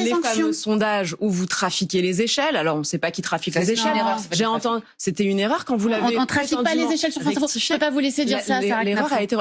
Les fameux sondages où vous trafiquez les échelles. Alors, on ne sait pas qui trafique les échelles. J'ai entendu. C'était une erreur quand vous l'avez. On ne trafique pas les échelles sur France Info. Je ne peux pas vous laisser dire ça, Sarah L'erreur a été.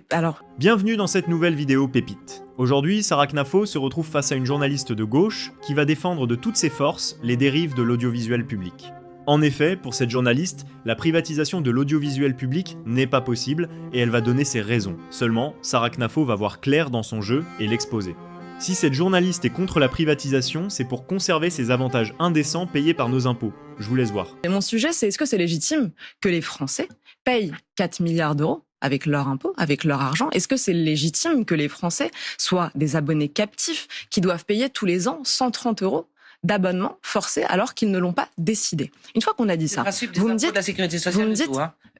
Alors. Bienvenue dans cette nouvelle vidéo pépite. Aujourd'hui, Sarah Knafo se retrouve face à une journaliste de gauche qui va défendre de toutes ses forces les dérives de l'audiovisuel public. En effet, pour cette journaliste, la privatisation de l'audiovisuel public n'est pas possible et elle va donner ses raisons. Seulement, Sarah Knafo va voir clair dans son jeu et l'exposer. Si cette journaliste est contre la privatisation, c'est pour conserver ces avantages indécents payés par nos impôts. Je vous laisse voir. Et mon sujet, c'est est-ce que c'est légitime que les Français payent 4 milliards d'euros avec leur impôt, avec leur argent? Est-ce que c'est légitime que les Français soient des abonnés captifs qui doivent payer tous les ans 130 euros d'abonnement forcé alors qu'ils ne l'ont pas décidé? Une fois qu'on a dit ça, vous me dites de la sécurité sociale,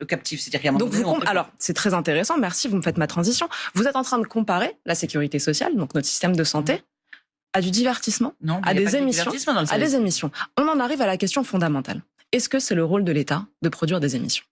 le captif, c'est-à-dire qu'il y a un moment donné, alors c'est très intéressant, merci, vous me faites ma transition. Vous êtes en train de comparer la sécurité sociale, donc notre système de santé, à du divertissement, à des émissions. On en arrive à la question fondamentale. Est-ce que c'est le rôle de l'État de produire des émissions?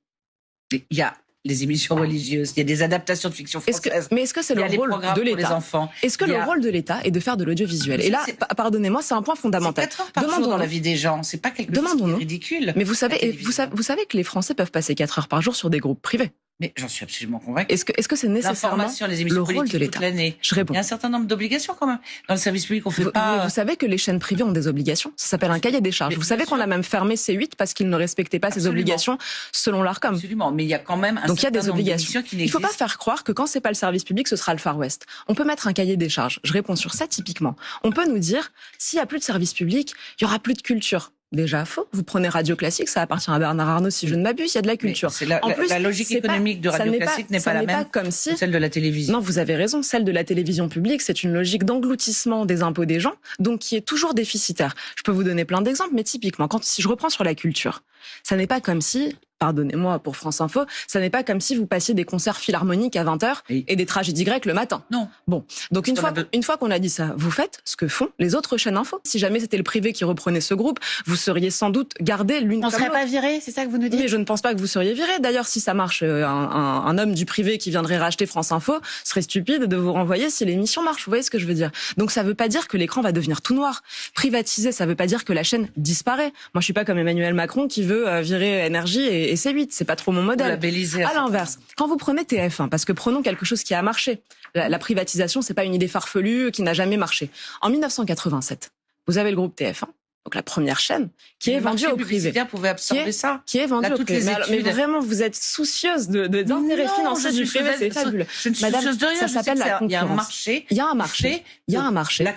Il y a les émissions religieuses, il y a des adaptations de fiction française. Mais est-ce que c'est le rôle de l'État? Est-ce que le rôle de l'État est de faire de l'audiovisuel? Et là, pardonnez-moi, c'est un point fondamental. C'est 4 heures par jour dans la vie des gens, c'est pas quelque chose de ridicule. Mais vous savez que les Français peuvent passer 4 heures par jour sur des groupes privés. Mais j'en suis absolument convaincue. Est-ce que c'est nécessairement le rôle de l'État? Je réponds. Il y a un certain nombre d'obligations quand même. Dans le service public, on fait pas... Vous savez que les chaînes privées ont des obligations. Ça s'appelle un cahier des charges. Vous savez qu'on a même fermé C8 parce qu'ils ne respectaient pas ces obligations selon l'Arcom. Absolument. Mais il y a quand même un Donc il y a des certain nombre obligations. Qui Il ne faut pas faire croire que quand c'est pas le service public, ce sera le Far West. On peut mettre un cahier des charges. Je réponds sur ça typiquement. On peut nous dire, s'il y a plus de service public, il y aura plus de culture. Déjà faux. Vous prenez Radio Classique, ça appartient à Bernard Arnault, si je ne m'abuse, il y a de la culture. En plus, la logique économique de Radio Classique n'est pas la même que celle de la télévision. Non, vous avez raison, celle de la télévision publique, c'est une logique d'engloutissement des impôts des gens, donc qui est toujours déficitaire. Je peux vous donner plein d'exemples, mais typiquement, si je reprends sur la culture, ça n'est pas comme si... Pardonnez-moi pour France Info, ça n'est pas comme si vous passiez des concerts philharmoniques à 20h et des tragédies grecques le matin. Non. Bon, donc une fois qu'on a dit ça, vous faites ce que font les autres chaînes info. Si jamais c'était le privé qui reprenait ce groupe, vous seriez sans doute gardé l'une comme l'autre. On serait pas viré, c'est ça que vous nous dites? Mais je ne pense pas que vous seriez viré. D'ailleurs, si ça marche, un homme du privé qui viendrait racheter France Info serait stupide de vous renvoyer si l'émission marche. Vous voyez ce que je veux dire? Donc ça veut pas dire que l'écran va devenir tout noir. Privatiser, ça veut pas dire que la chaîne disparaît. Moi, je suis pas comme Emmanuel Macron qui veut virer Énergie et C8. C'est pas trop mon modèle. À l'inverse, quand vous prenez TF1, parce que prenons quelque chose qui a marché, la privatisation, c'est pas une idée farfelue qui n'a jamais marché. En 1987, vous avez le groupe TF1, donc la première chaîne, qui est vendue au privé. Pouvait absorber ça. Qui est vendue au privé. Mais vraiment, vous êtes soucieuse d'intérêts financiers du privé, c'est fabuleux. Je ne suis soucieuse de rien. Ça s'appelle la concurrence. Il y a un marché.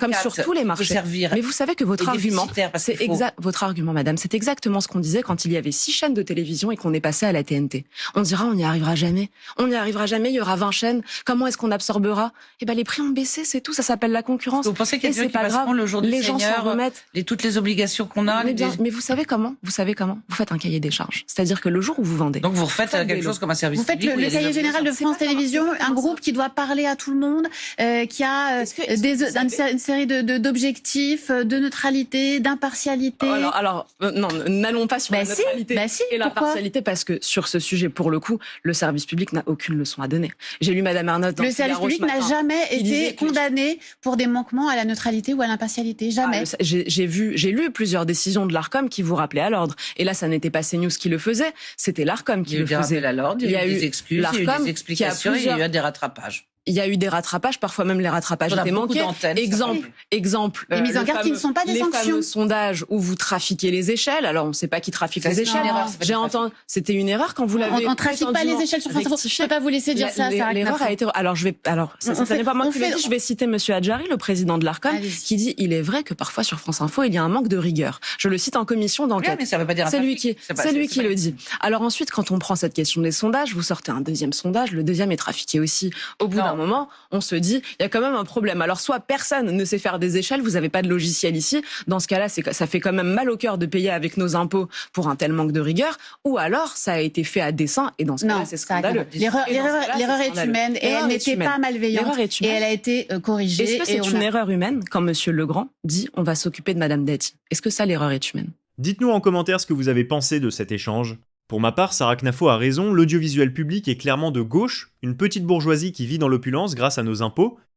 Comme sur tous les marchés. Mais vous savez que votre argument, madame, c'est exactement ce qu'on disait quand il y avait 6 chaînes de télévision et qu'on est passé à la TNT. On dira, on n'y arrivera jamais. On n'y arrivera jamais, il y aura 20 chaînes. Comment est-ce qu'on absorbera? Eh ben, les prix ont baissé, c'est tout. Ça s'appelle la concurrence. Vous pensez qu'il y a des gens qui passeront le jour du Seigneur, toutes les obligations qu'on a? Mais vous savez comment? Vous faites un cahier des charges. C'est-à-dire que le jour où vous vendez. Donc vous refaites quelque chose comme un service public. Vous faites le cahier général de France Télévisions, un groupe qui doit parler à tout le monde, qui a une série d'objectifs, de neutralité, d'impartialité. Alors, non, n'allons pas sur la neutralité et l'impartialité, parce que sur ce sujet, pour le coup, le service public n'a aucune leçon à donner. J'ai lu Madame Arnaud. Le service public n'a jamais été condamné pour des manquements à la neutralité ou à l'impartialité. Jamais. J'ai lu plusieurs décisions de l'Arcom qui vous rappelaient à l'ordre. Et là, ça n'était pas CNews qui le faisait, c'était l'Arcom qui le faisait. Il y a eu des rappels à l'ordre, il y a eu des excuses, il y a eu des explications, il y a eu des rattrapages. Il y a eu des rattrapages, parfois même les rattrapages étaient manqués. Exemple. Les mises en garde qui ne sont pas des sanctions. Les fameux sondages où vous trafiquez les échelles. Alors, on ne sait pas qui trafique les échelles. J'ai entendu. C'était une erreur quand vous l'avez. On ne trafique pas les échelles sur France Info. Je ne peux pas vous laisser dire ça, Sarah. L'erreur a été. Alors, ça n'est pas moi qui l'ai dit. Je vais citer Monsieur Adjari, le président de l'Arcom, qui dit: il est vrai que parfois sur France Info, il y a un manque de rigueur. Je le cite en commission d'enquête. Mais ça veut pas dire. C'est lui qui le dit. Alors ensuite, quand on prend cette question des sondages, vous sortez un deuxième sondage. Le deuxième est trafiqué aussi. Au bout d'un moment, on se dit, il y a quand même un problème. Alors, soit personne ne sait faire des échelles, vous n'avez pas de logiciel ici. Dans ce cas-là, ça fait quand même mal au cœur de payer avec nos impôts pour un tel manque de rigueur. Ou alors, ça a été fait à dessein, et dans ce cas-là, c'est scandaleux. L'erreur est humaine, et elle n'était pas malveillante, et elle a été corrigée. Est-ce que c'est une erreur humaine quand Monsieur Legrand dit, on va s'occuper de Madame Dati? Est-ce que ça, l'erreur est humaine? Dites-nous en commentaire ce que vous avez pensé de cet échange. Pour ma part, Sarah Knafo a raison, l'audiovisuel public est clairement de gauche, une petite bourgeoisie qui vit dans l'opulence grâce à nos impôts,